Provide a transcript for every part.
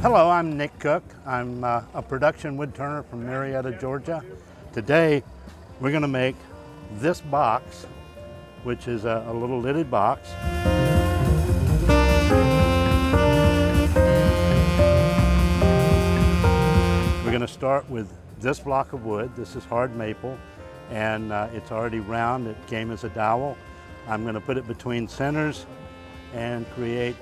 Hello, I'm Nick Cook. I'm a production wood turner from Marietta, Georgia. Today we're going to make this box, which is a little lidded box. We're going to start with this block of wood. This is hard maple, and it's already round. It came as a dowel. I'm going to put it between centers and create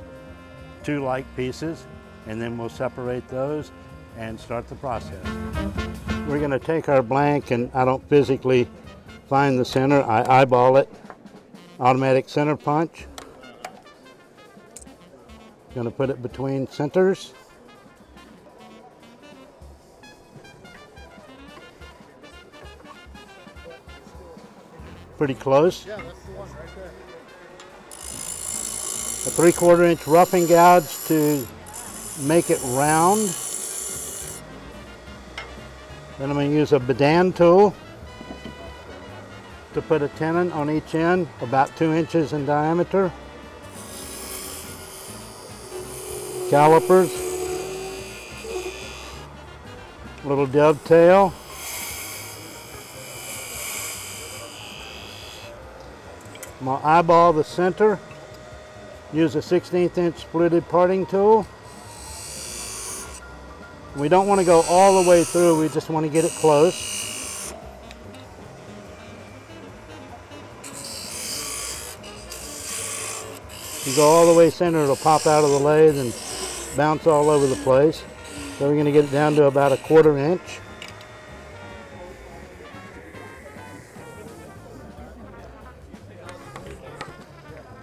two like pieces, and then we'll separate those and start the process. We're going to take our blank, and I don't physically find the center. I eyeball it. Automatic center punch. Going to put it between centers. Pretty close. Yeah, that's the one right there. A 3/4 inch roughing gouge to make it round. Then I'm going to use a bedan tool to put a tenon on each end, about 2 inches in diameter. Calipers. A little dovetail. I'm going to eyeball the center. Use a 1/16 inch splitted parting tool. We don't want to go all the way through, we just want to get it close. If you go all the way center, it'll pop out of the lathe and bounce all over the place. So we're going to get it down to about a 1/4 inch.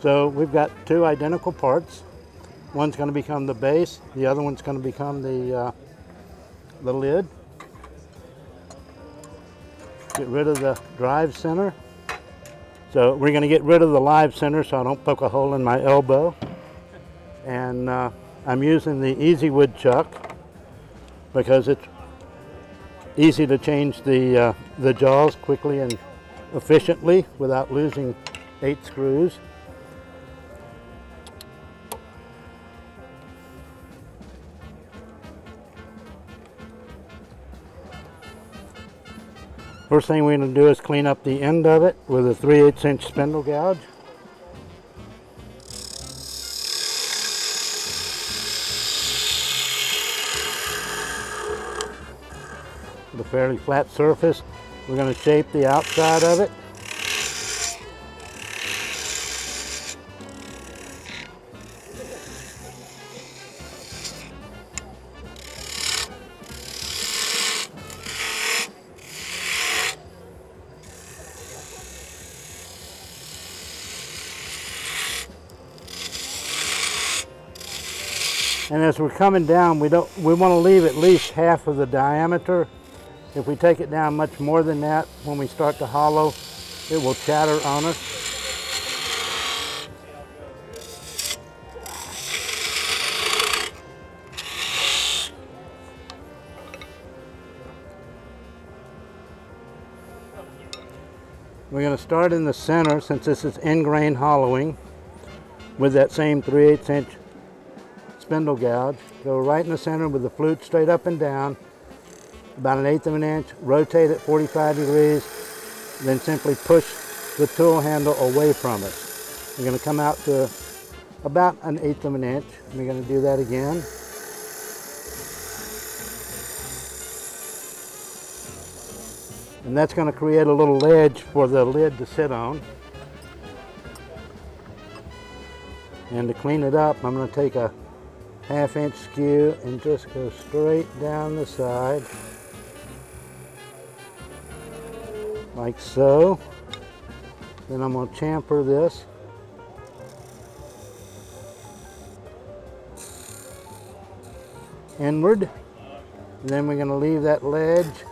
So we've got two identical parts. One's going to become the base, the other one's going to become the lid. Get rid of the drive center. So we're going to get rid of the live center so I don't poke a hole in my elbow. And I'm using the Easy Wood chuck because it's easy to change the jaws quickly and efficiently without losing 8 screws. First thing we're going to do is clean up the end of it with a 3/8 inch spindle gouge. With a fairly flat surface, we're going to shape the outside of it. And as we're coming down, we want to leave at least half of the diameter. If we take it down much more than that, when we start to hollow, it will chatter on us. We're going to start in the center, since this is end grain hollowing, with that same 3/8 inch spindle gouge. Go right in the center with the flute straight up and down, about 1/8 of an inch, rotate it 45 degrees, then simply push the tool handle away from it. We're going to come out to about 1/8 of an inch. We're going to do that again. And that's going to create a little ledge for the lid to sit on. And to clean it up, I'm going to take a 1/2 inch skew and just go straight down the side, like so. Then I'm going to chamfer this. Inward. And then we're going to leave that ledge.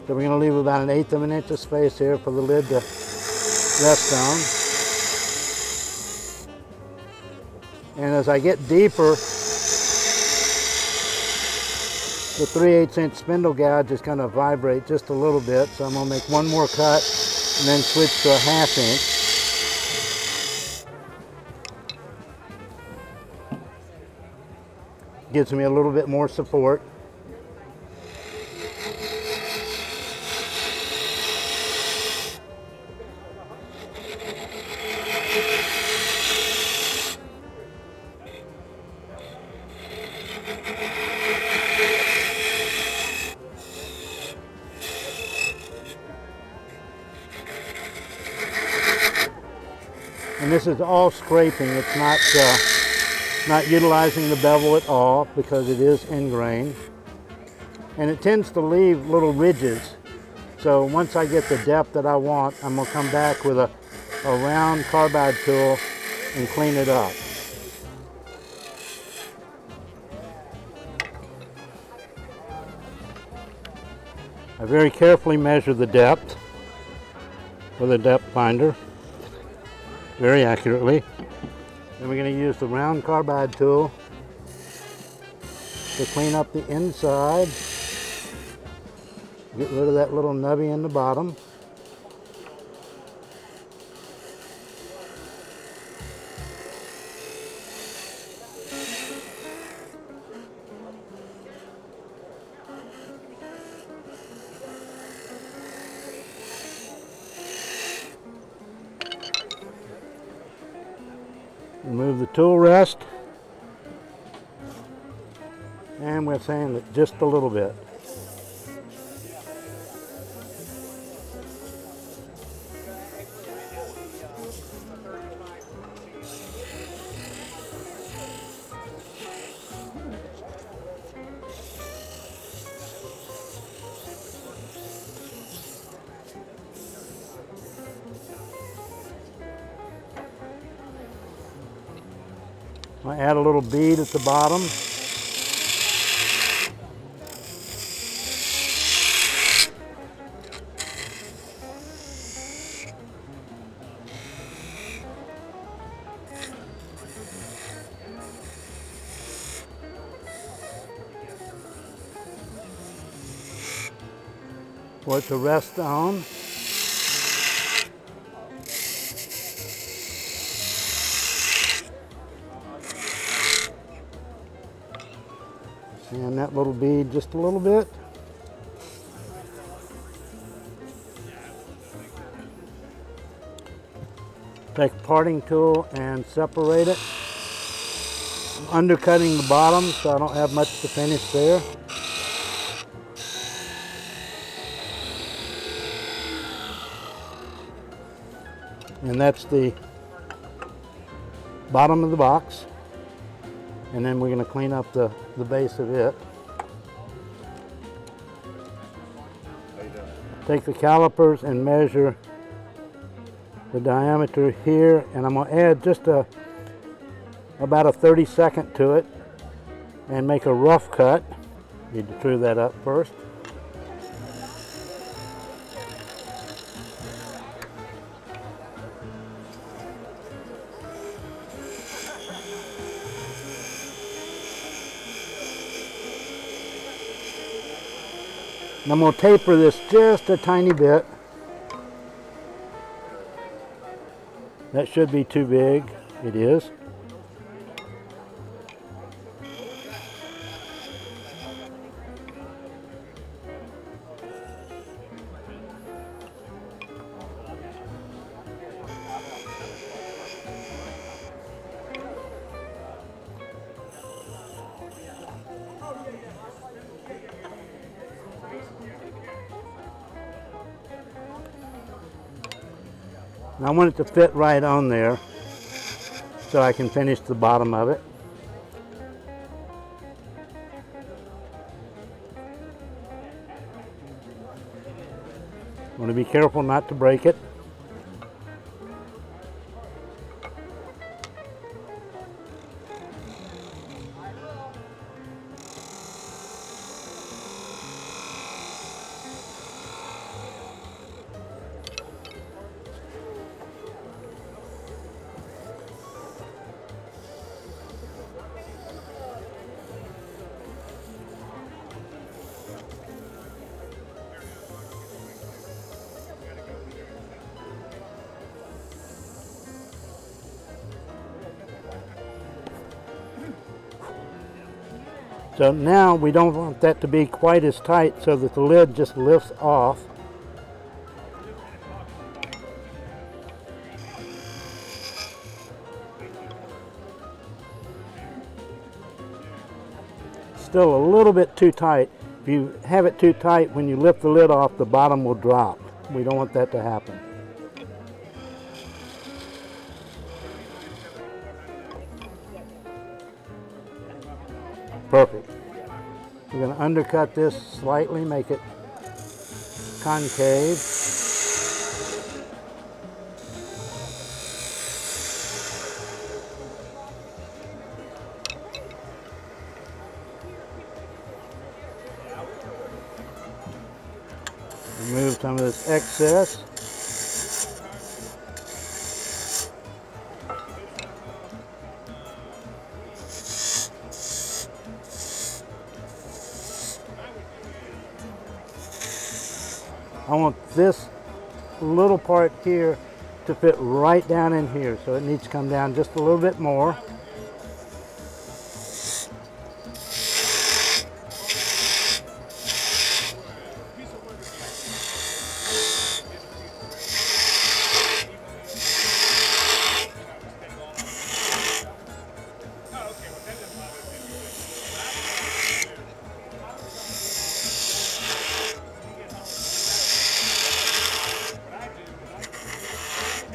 So we're going to leave about 1/8 of an inch of space here for the lid to rest on. And as I get deeper, the 3/8 inch spindle gouge is going to vibrate just a little bit. So I'm going to make one more cut and then switch to a 1/2 inch. Gives me a little bit more support. And this is all scraping. It's not utilizing the bevel at all because it is ingrained. And it tends to leave little ridges. So once I get the depth that I want, I'm going to come back with a round carbide tool and clean it up. I very carefully measure the depth with a depth finder, very accurately. Then we're going to use the round carbide tool to clean up the inside. Get rid of that little nubby in the bottom. Remove the tool rest, and we're sanding it just a little bit. I add a little bead at the bottom. For it to rest on. And that little bead just a little bit. Take a parting tool and separate it. I'm undercutting the bottom so I don't have much to finish there. And that's the bottom of the box. And then we're going to clean up the base of it. Take the calipers and measure the diameter here, and I'm going to add just about a 32nd to it and make a rough cut. Need to true that up first. And I'm going to taper this just a tiny bit. That should be too big. It is. And I want it to fit right on there so I can finish the bottom of it. I want to be careful not to break it. So now we don't want that to be quite as tight so that the lid just lifts off. Still a little bit too tight. If you have it too tight, when you lift the lid off, the bottom will drop. We don't want that to happen. Perfect. We're going to undercut this slightly, make it concave. Remove some of this excess. I want this little part here to fit right down in here, so it needs to come down just a little bit more.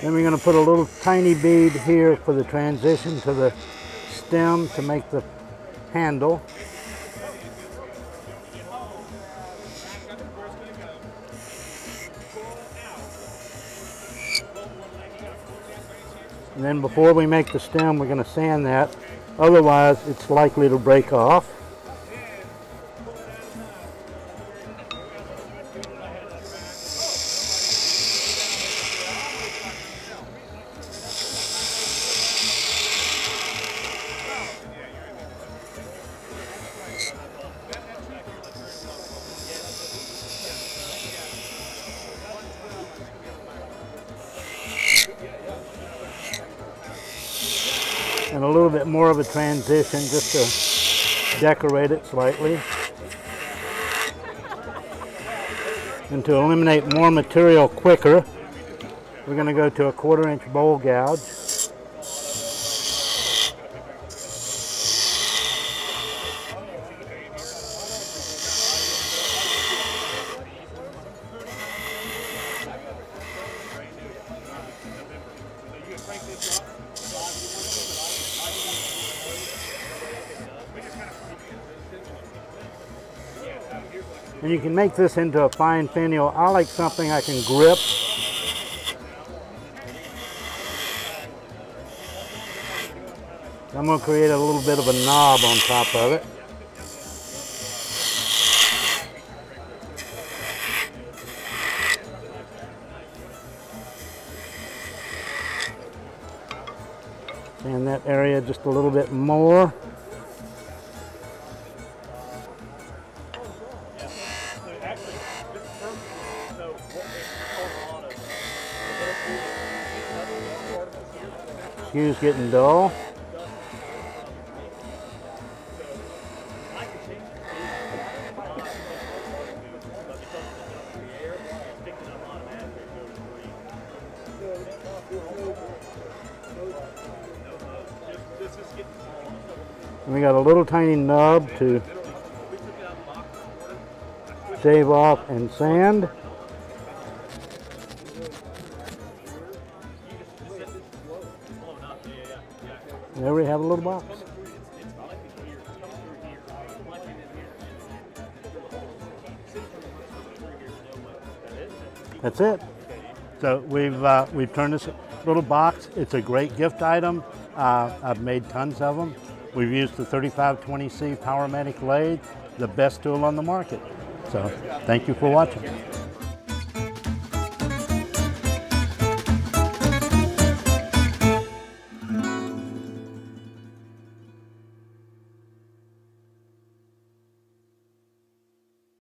Then we're going to put a little tiny bead here for the transition to the stem to make the handle. And then before we make the stem, we're going to sand that. Otherwise, it's likely to break off. And a little bit more of a transition just to decorate it slightly. And to eliminate more material quicker, we're going to go to a 1/4 inch bowl gouge. And you can make this into a fine finial. I like something I can grip. I'm going to create a little bit of a knob on top of it. And that area just a little bit more. Skews getting dull. And we got a little tiny nub to shave off and sand. There we have a little box. That's it. So we've turned this little box. It's a great gift item. I've made tons of them. We've used the 3520C Powermatic lathe, the best tool on the market. So thank you for watching.